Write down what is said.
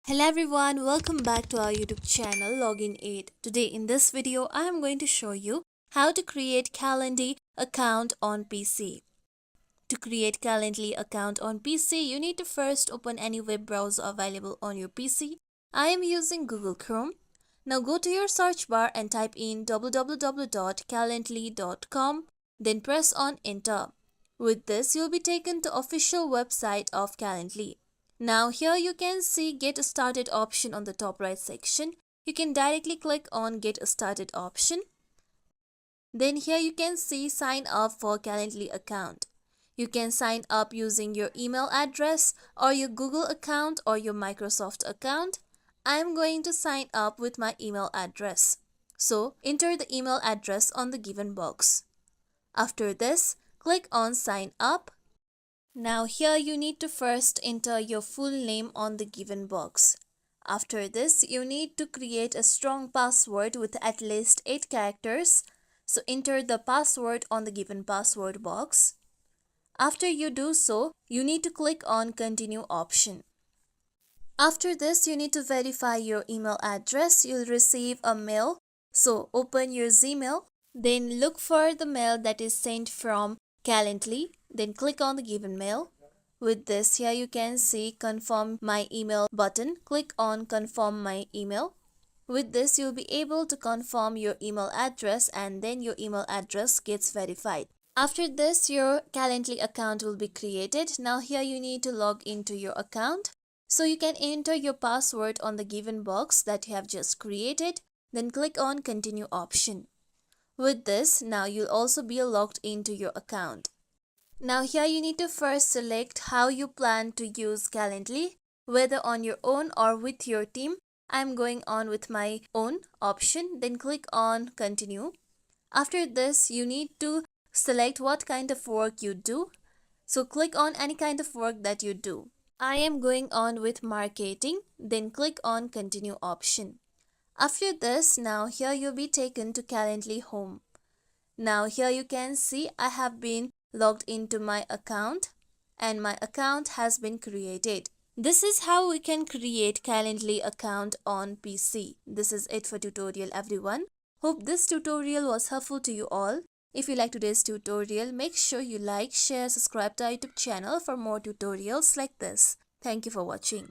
Hello everyone, welcome back to our YouTube channel Login Aid. Today in this video, I am going to show you how to create Calendly account on PC. To create Calendly account on PC, you need to first open any web browser available on your PC. I am using Google Chrome. Now go to your search bar and type in www.calendly.com, then press on enter. With this, you'll be taken to official website of Calendly. Now here you can see Get Started option on the top right section. You can directly click on Get Started option. Then here you can see Sign Up for Calendly account. You can sign up using your email address or your Google account or your Microsoft account. I am going to sign up with my email address. So enter the email address on the given box. After this, click on Sign Up. Now here you need to first enter your full name on the given box. After this, you need to create a strong password with at least 8 characters. So enter the password on the given password box. After you do so, you need to click on Continue option. After this, you need to verify your email address. You'll receive a mail. So open your Gmail. Then look for the mail that is sent from Calendly. Then click on the given mail. With this, here you can see Confirm My Email button. Click on Confirm My Email. With this, you'll be able to confirm your email address and then your email address gets verified. After this, your Calendly account will be created. Now here you need to log into your account. So you can enter your password on the given box that you have just created. Then click on Continue option. With this, now you'll also be logged into your account. Now here you need to first select how you plan to use Calendly, whether on your own or with your team. I'm going on with my own option, then click on Continue. After this, you need to select what kind of work you do. So click on any kind of work that you do. I am going on with marketing, then click on Continue option. After this, now here you'll be taken to Calendly home. Now here you can see I have been logged into my account and my account has been created. This is how we can create Calendly account on PC. This is it for tutorial everyone. Hope this tutorial was helpful to you all. If you like today's tutorial, make sure you like, share, subscribe to our YouTube channel for more tutorials like this. Thank you for watching.